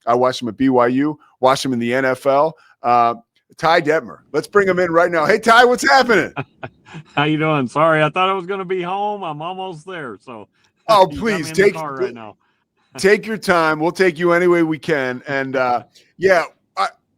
I watched him at BYU, watched him in the NFL. Ty Detmer. Let's bring him in right now. Hey, Ty, what's happening? How you doing? Sorry, I thought I was going to be home. I'm almost there. So oh, you please got me in the car right now. Take your time. We'll take you any way we can. And yeah,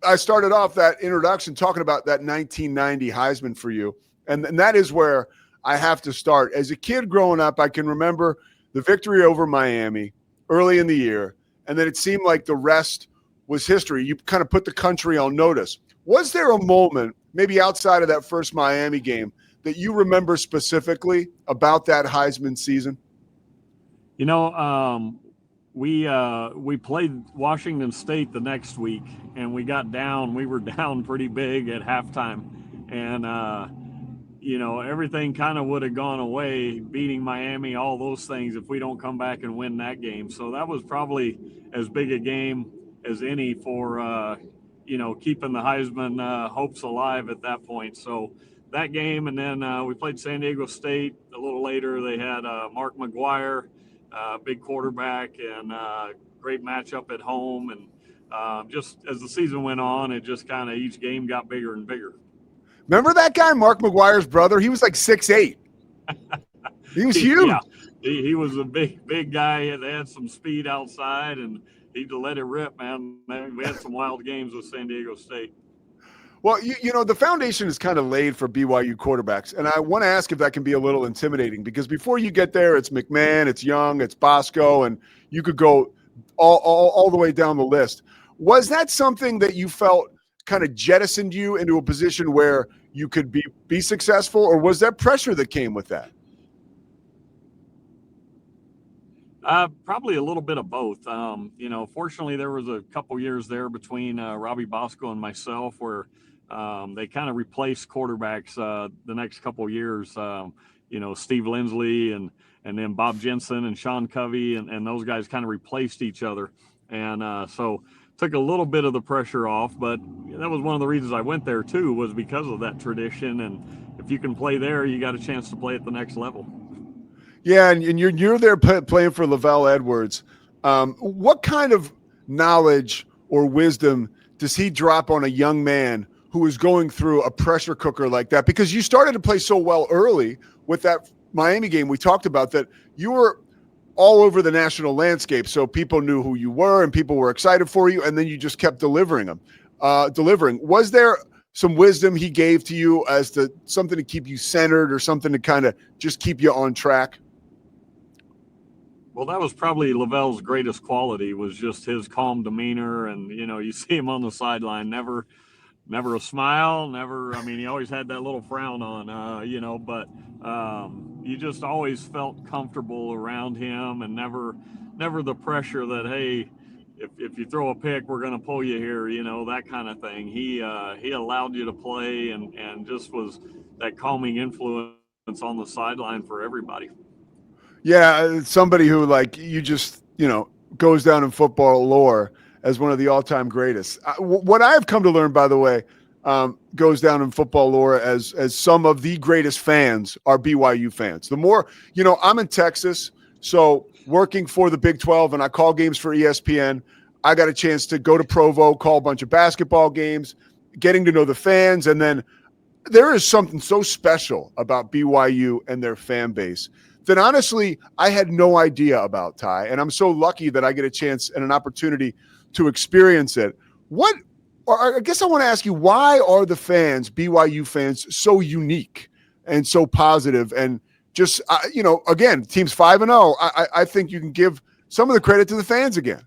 I started off that introduction talking about that 1990 Heisman for you. And that is where I have to start. As a kid growing up, I can remember the victory over Miami early in the year. And then it seemed like the rest was history. You kind of put the country on notice. Was there a moment, maybe outside of that first Miami game, that you remember specifically about that Heisman season? You know, we played Washington State the next week, and we were down pretty big at halftime. And, you know, everything kind of would have gone away, beating Miami, all those things, if we don't come back and win that game. So that was probably as big a game as any for, you know, keeping the Heisman hopes alive at that point. So that game, and then we played San Diego State a little later. They had Mark McGuire, big quarterback, and great matchup at home. And just as the season went on, it just kind of each game got bigger and bigger. Remember that guy, Mark McGuire's brother? He was like 6'8". He was huge. Yeah, he was a big guy. They had some speed outside, and he let it rip, man. We had some wild games with San Diego State. Well, you know, the foundation is kind of laid for BYU quarterbacks. And I want to ask if that can be a little intimidating, because before you get there, it's McMahon, it's Young, it's Bosco, and you could go all the way down the list. Was that something that you felt kind of jettisoned you into a position where you could be successful, or was there pressure that came with that? Probably a little bit of both. You know, fortunately, there was a couple years there between Robbie Bosco and myself where they kind of replaced quarterbacks the next couple of years. You know, Steve Lindsley and then Bob Jensen and Sean Covey and those guys kind of replaced each other. And so took a little bit of the pressure off, but that was one of the reasons I went there too, was because of that tradition. And if you can play there, you got a chance to play at the next level. Yeah, and you're there playing for Lavelle Edwards. What kind of knowledge or wisdom does he drop on a young man who is going through a pressure cooker like that? Because you started to play so well early with that Miami game we talked about, that you were all over the national landscape, so people knew who you were and people were excited for you, and then you just kept delivering. Was there some wisdom he gave to you as to something to keep you centered or something to kind of just keep you on track? Well, that was probably Lavelle's greatest quality, was just his calm demeanor. And, you know, you see him on the sideline, never a smile, I mean, he always had that little frown on, you know, but you just always felt comfortable around him, and never the pressure that, hey, if you throw a pick, we're going to pull you here, you know, that kind of thing. He allowed you to play and just was that calming influence on the sideline for everybody. Yeah, somebody who, like, you just, you know, goes down in football lore as one of the all-time greatest. What I've come to learn, by the way, goes down in football lore as some of the greatest fans are BYU fans. The more, you know, I'm in Texas, so working for the Big 12, and I call games for ESPN. I got a chance to go to Provo, call a bunch of basketball games, getting to know the fans, and then there is something so special about BYU and their fan base that honestly I had no idea about, Ty, and I'm so lucky that I get a chance and an opportunity to experience it. I guess I want to ask you, why are the fans, BYU fans, so unique and so positive? And just, you know, again, team's 5-0. I think you can give some of the credit to the fans again.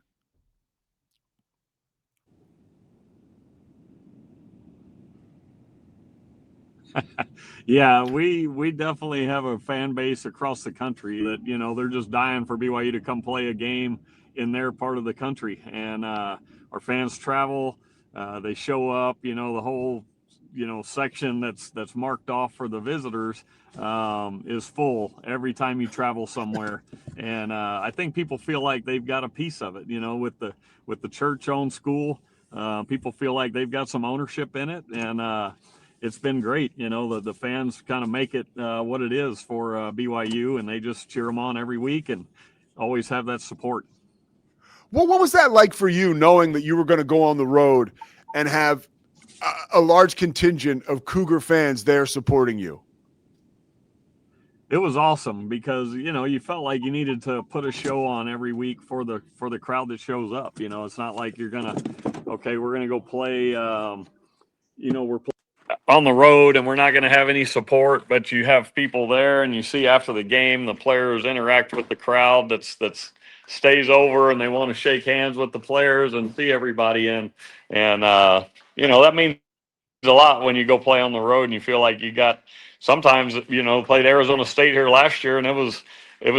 Yeah, we definitely have a fan base across the country that, you know, they're just dying for BYU to come play a game in their part of the country. And our fans travel, they show up, you know, the whole, you know, section that's marked off for the visitors is full every time you travel somewhere. And I think people feel like they've got a piece of it, you know, with the church-owned school. People feel like they've got some ownership in it, and it's been great. You know, the fans kind of make it what it is for BYU, and they just cheer them on every week and always have that support. Well, what was that like for you, knowing that you were going to go on the road and have a large contingent of Cougar fans there supporting you? It was awesome because you felt like you needed to put a show on every week for the crowd that shows up. It's not like you're gonna, okay, we're gonna go play. We're on the road and we're not going to have any support, but you have people there, and you see after the game the players interact with the crowd that's stays over, and they want to shake hands with the players and see everybody and that means a lot when you go play on the road and you feel like you got sometimes played Arizona State here last year, and it was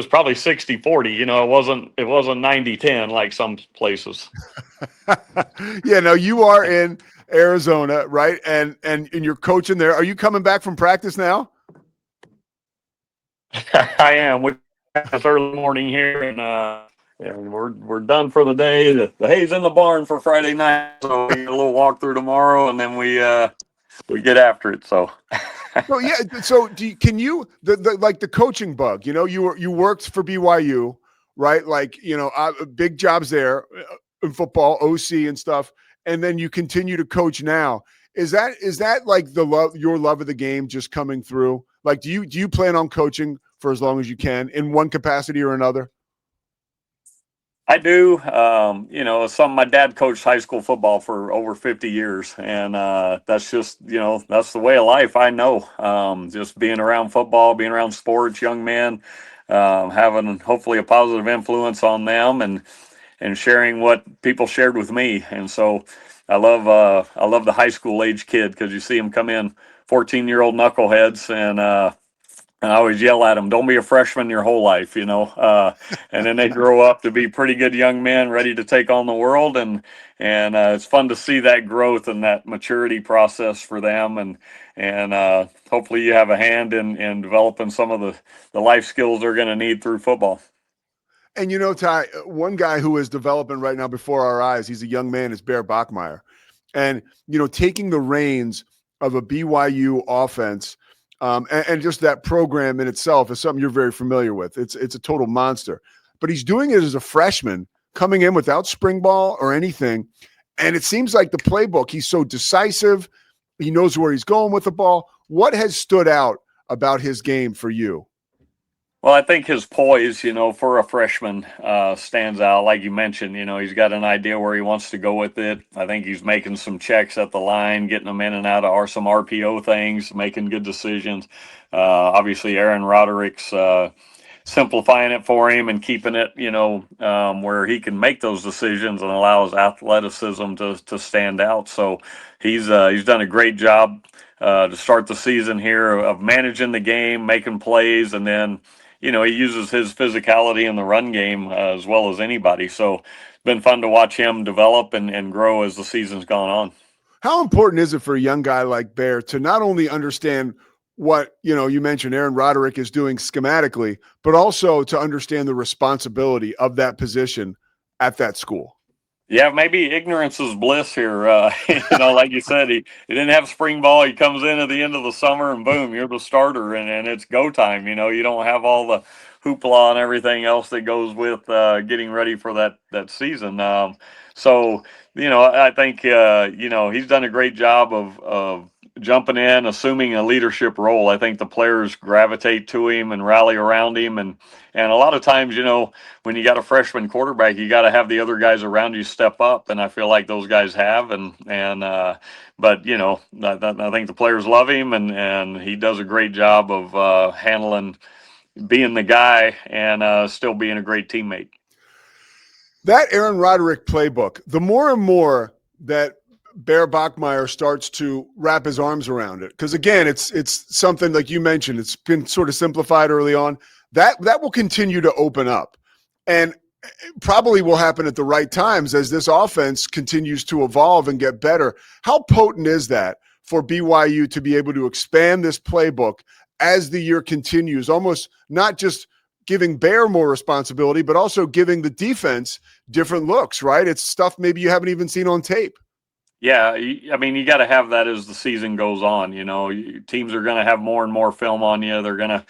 probably 60-40. It wasn't 90-10 like some places. Yeah, no, you are in Arizona, right? And you're coaching there. Are you coming back from practice now? I am. It's early morning here, and we're done for the day. The hay's in the barn for Friday night, so we get a little walk through tomorrow, and then we get after it. So. So yeah, so can you like the coaching bug? You worked for BYU, right? Like big jobs there in football, OC and stuff, and then you continue to coach now. Is that like your love of the game just coming through? Like, do you plan on coaching for as long as you can in one capacity or another? I do. My dad coached high school football for over 50 years, and that's just, that's the way of life. I know. Just being around football, being around sports, young men, having hopefully a positive influence on them, and sharing what people shared with me. And so I love the high school age kid, because you see them come in 14-year-old knuckleheads, and I always yell at them, don't be a freshman your whole life, and then they grow up to be pretty good young men ready to take on the world. And it's fun to see that growth and that maturity process for them. And hopefully you have a hand in developing some of the life skills they're going to need through football. And Ty, one guy who is developing right now before our eyes, he's a young man, is Bear Bachmeier. And, taking the reins of a BYU offense, and just that program in itself is something you're very familiar with. It's a total monster. But he's doing it as a freshman, coming in without spring ball or anything. And it seems like the playbook, he's so decisive. He knows where he's going with the ball. What has stood out about his game for you? Well, I think his poise, for a freshman, stands out. Like you mentioned, he's got an idea where he wants to go with it. I think he's making some checks at the line, getting them in and out of some RPO things, making good decisions. Obviously, Aaron Roderick's simplifying it for him and keeping it, where he can make those decisions and allow his athleticism to stand out. So he's done a great job to start the season here of managing the game, making plays, and then he uses his physicality in the run game as well as anybody. So it's been fun to watch him develop and grow as the season's gone on. How important is it for a young guy like Bear to not only understand what, you mentioned Aaron Roderick is doing schematically, but also to understand the responsibility of that position at that school? Yeah, maybe ignorance is bliss here. Like you said, he didn't have spring ball. He comes in at the end of the summer, and boom, you're the starter, and it's go time. You don't have all the hoopla and everything else that goes with getting ready for that season. So I think he's done a great job of jumping in, assuming a leadership role. I think the players gravitate to him and rally around him, and a lot of times, when you got a freshman quarterback, you got to have the other guys around you step up, and I feel like those guys have. But I think the players love him, and he does a great job of handling being the guy and still being a great teammate. That Aaron Roderick playbook, the more and more that Bear Bachmeier starts to wrap his arms around it, because again, it's something like you mentioned, it's been sort of simplified early on. That will continue to open up, and probably will happen at the right times as this offense continues to evolve and get better. How potent is that for BYU to be able to expand this playbook as the year continues, almost not just giving Bear more responsibility, but also giving the defense different looks, right? It's stuff maybe you haven't even seen on tape. Yeah, I mean, you got to have that as the season goes on. Teams are going to have more and more film on you. They're going to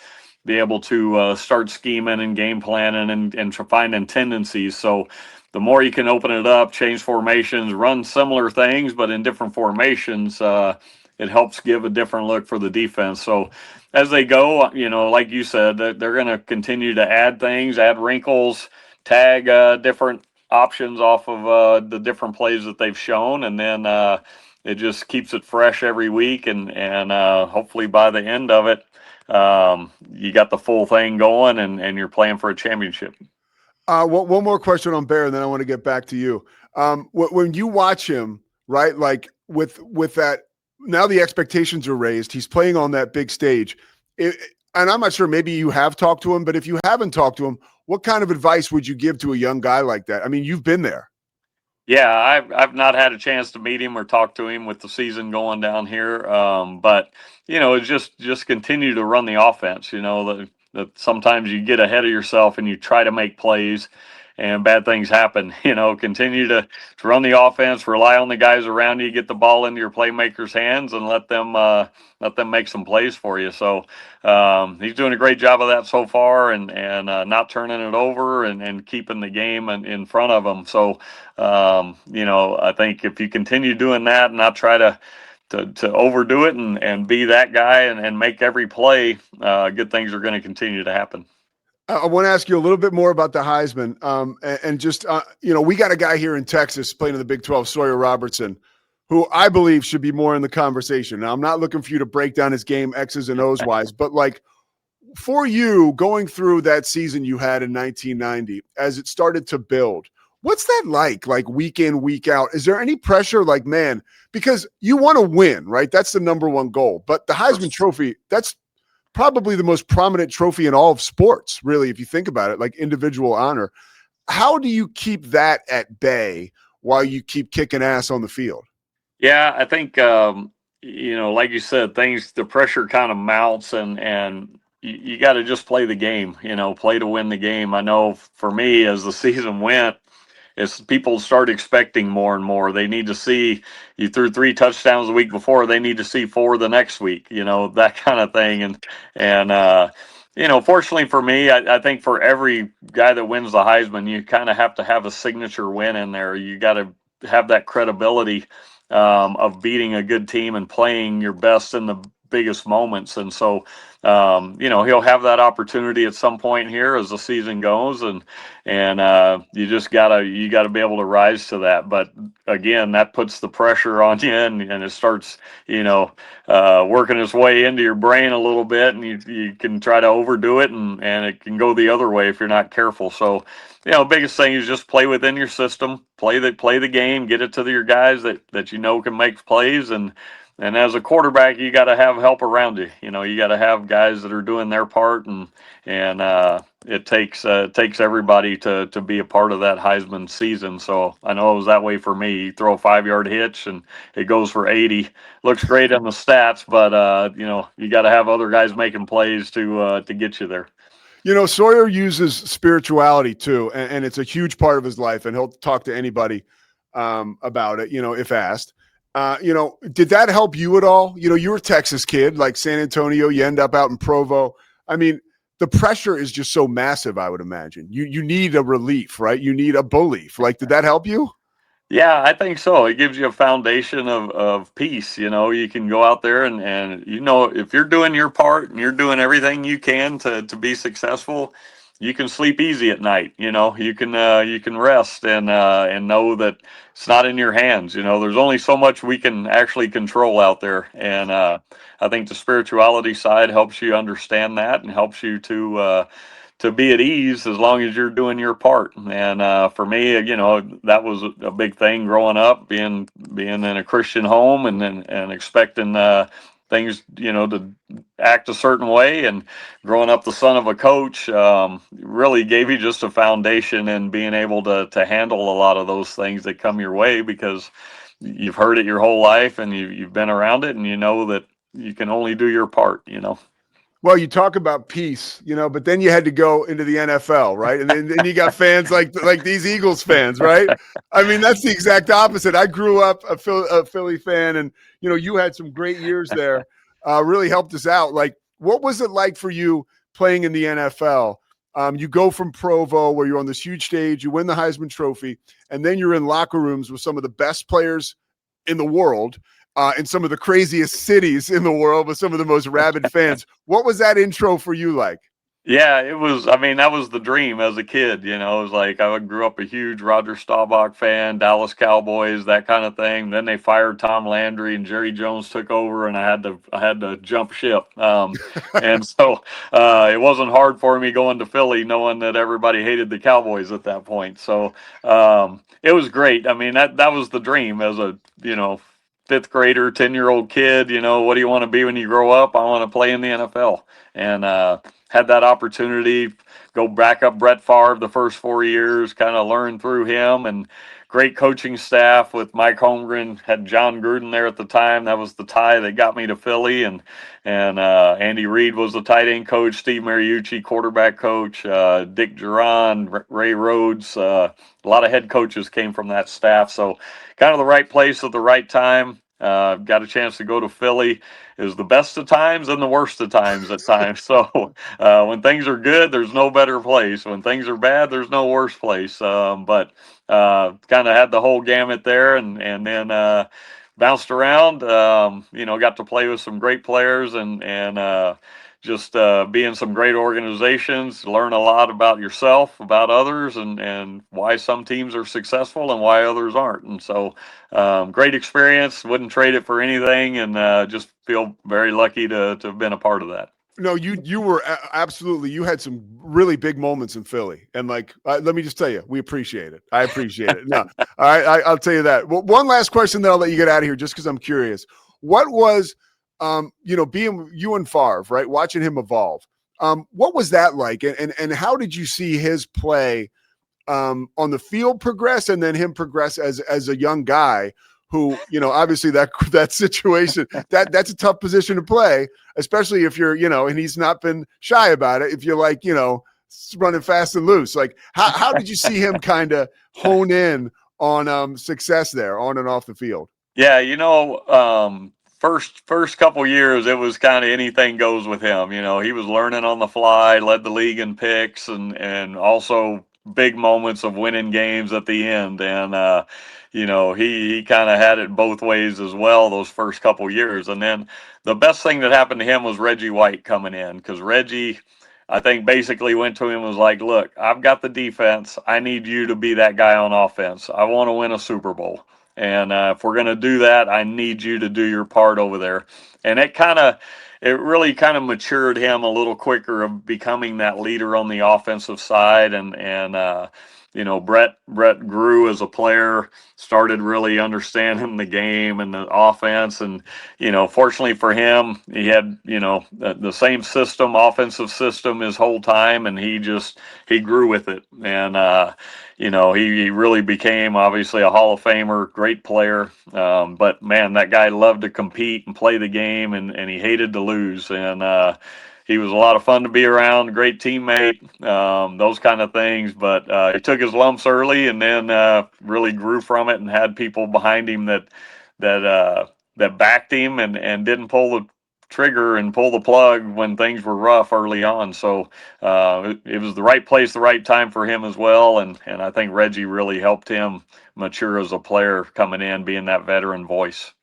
be able to start scheming and game planning and finding tendencies. So the more you can open it up, change formations, run similar things, but in different formations, it helps give a different look for the defense. So as they go, like you said, they're going to continue to add things, add wrinkles, tag different options off of the different plays that they've shown, and then it just keeps it fresh every week, and hopefully by the end of it, you got the full thing going, and you're playing for a championship. One more question on Bear, and then I want to get back to you. When you watch him, right, like with that, now the expectations are raised. He's playing on that big stage. And I'm not sure, maybe you have talked to him, but if you haven't talked to him, what kind of advice would you give to a young guy like that? I mean, you've been there. Yeah, I've not had a chance to meet him or talk to him with the season going down here, but it's just continue to run the offense. That sometimes you get ahead of yourself and you try to make plays, and bad things happen. Continue to run the offense, rely on the guys around you, get the ball into your playmakers' hands, and let them make some plays for you. So he's doing a great job of that so far, and not turning it over, and keeping the game in front of him. So I think if you continue doing that and not try to overdo it and be that guy and make every play, good things are going to continue to happen. I want to ask you a little bit more about the Heisman. And just, we got a guy here in Texas playing in the Big 12, Sawyer Robertson, who I believe should be more in the conversation. Now, I'm not looking for you to break down his game X's and O's wise, but like for you going through that season you had in 1990, as it started to build, what's that like week in, week out? Is there any pressure like, man, because you want to win, right? That's the number one goal. But the Heisman Trophy, that's probably the most prominent trophy in all of sports, really, if you think about it, like individual honor. How do you keep that at bay while you keep kicking ass on the field? Yeah, I think like you said, the pressure kind of mounts, and you got to just play the game. Play to win the game. I know for me, as the season went, as people start expecting more and more, they need to see you threw 3 touchdowns the week before. They need to see 4 the next week. That kind of thing, and fortunately for me, I think for every guy that wins the Heisman, you kind of have to have a signature win in there. You got to have that credibility of beating a good team and playing your best in the biggest moments. And so, he'll have that opportunity at some point here as the season goes, and you gotta be able to rise to that. But again, that puts the pressure on you, and it starts, working its way into your brain a little bit, and you can try to overdo it, and it can go the other way if you're not careful. So, biggest thing is just play within your system, play the game, get it to your guys that can make plays, and as a quarterback, you got to have help around you. You got to have guys that are doing their part, and it takes everybody to be a part of that Heisman season. So I know it was that way for me. You throw a 5-yard hitch and it goes for 80. Looks great on the stats, but you got to have other guys making plays to get you there. Sawyer uses spirituality too, and it's a huge part of his life, and he'll talk to anybody about it, if asked. Did that help you at all? You're a Texas kid, like San Antonio, you end up out in Provo. I mean, the pressure is just so massive, I would imagine. You need a relief, right? You need a belief. Like, did that help you? Yeah, I think so. It gives you a foundation of peace. You can go out there and if you're doing your part and you're doing everything you can to be successful, you can sleep easy at night. You can rest and know that it's not in your hands. There's only so much we can actually control out there, and I think the spirituality side helps you understand that and helps you to be at ease as long as you're doing your part. And for me, that was a big thing growing up, being in a Christian home, and expecting things, to act a certain way. And growing up the son of a coach really gave you just a foundation in being able to handle a lot of those things that come your way, because you've heard it your whole life, and you've been around it, and you know that you can only do your part. Well, you talk about peace, but then you had to go into the NFL, right? And then you got fans like these Eagles fans, right? I mean, that's the exact opposite. I grew up a Philly fan, and you had some great years there. Really helped us out. Like, what was it like for you playing in the NFL? You go from Provo, where you're on this huge stage, you win the Heisman Trophy, and then you're in locker rooms with some of the best players in the world, in some of the craziest cities in the world with some of the most rabid fans. What was that intro for you like? Yeah, it was. I mean, that was the dream as a kid. It was like I grew up a huge Roger Staubach fan, Dallas Cowboys, that kind of thing. Then they fired Tom Landry and Jerry Jones took over, and I had to jump ship. And so it wasn't hard for me going to Philly, knowing that everybody hated the Cowboys at that point. So it was great. I mean, that was the dream as a fifth grader, 10-year-old kid. What do you want to be when you grow up? I want to play in the NFL, and had that opportunity, go back up Brett Favre the first 4 years, kind of learn through him, and great coaching staff with Mike Holmgren, had John Gruden there at the time. That was the tie that got me to Philly, and Andy Reid was the tight end coach, Steve Mariucci, quarterback coach, Dick Duran, Ray Rhodes, a lot of head coaches came from that staff. So kind of the right place at the right time. Got a chance to go to Philly. It was the best of times and the worst of times at times. So when things are good, there's no better place. When things are bad, there's no worse place. But kind of had the whole gamut there, and then bounced around. Got to play with some great players, and just be in some great organizations, learn a lot about yourself, about others, and why some teams are successful and why others aren't. And so great experience, wouldn't trade it for anything, and just feel very lucky to have been a part of that. No, you were absolutely. You had some really big moments in Philly, and let me just tell you, we appreciate it. I appreciate it. No, I'll tell you that. Well, one last question, then I'll let you get out of here, just because I'm curious. What was, being you and Favre, right, watching him evolve? What was that like, and how did you see his play on the field progress, and then him progress as a young guy? Who, obviously that situation, that's a tough position to play, especially if you're, and he's not been shy about it. If you're running fast and loose, how did you see him kind of hone in on success there on and off the field? Yeah, first couple years, it was kind of anything goes with him. He was learning on the fly, led the league in picks, and also big moments of winning games at the end. And he kind of had it both ways as well those first couple years. And then the best thing that happened to him was Reggie White coming in, because Reggie, I think, basically went to him and was like, look, I've got the defense. I need you to be that guy on offense. I want to win a Super Bowl. And if we're going to do that, I need you to do your part over there. And it really kind of matured him a little quicker of becoming that leader on the offensive side. And Brett grew as a player, started really understanding the game and the offense. And, fortunately for him, he had, the same offensive system his whole time. And he grew with it. And, he really became obviously a Hall of Famer, great player. But man, that guy loved to compete and play the game, and he hated to lose. And, he was a lot of fun to be around, great teammate, those kind of things. But he took his lumps early, and then really grew from it, and had people behind him that backed him and didn't pull the trigger and pull the plug when things were rough early on. So it was the right place, the right time for him as well. And I think Reggie really helped him mature as a player coming in, being that veteran voice.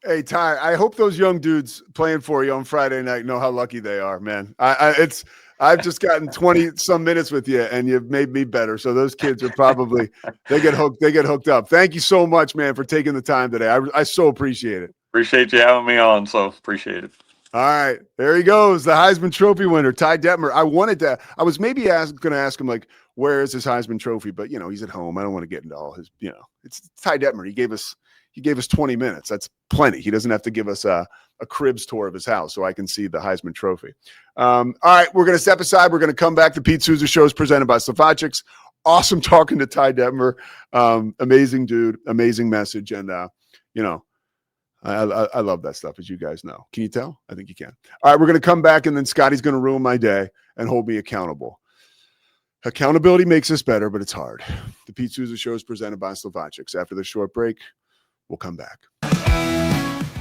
Hey, Ty, I hope those young dudes playing for you on Friday night know how lucky they are, man. I've just gotten 20 some minutes with you, and you've made me better. So those kids are probably, they get hooked up. Thank you so much, man, for taking the time today. I so appreciate it. Appreciate you having me on. So appreciate it. All right, there he goes, the Heisman Trophy winner, Ty Detmer. I was maybe going to ask him, where is his Heisman Trophy? But, he's at home. I don't want to get into all his, it's Ty Detmer. He gave us 20 minutes. That's plenty. He doesn't have to give us a cribs tour of his house so I can see the Heisman Trophy. All right, we're going to step aside. We're going to come back. The Pete Souza Show is presented by Slovacics. Awesome talking to Ty Detmer. Amazing dude, amazing message. And, I love that stuff, as you guys know. Can you tell? I think you can. All right, we're going to come back, and then Scotty's going to ruin my day and hold me accountable. Accountability makes us better, but it's hard. The Pete Souza Show is presented by Slovacics. After this short break, we'll come back.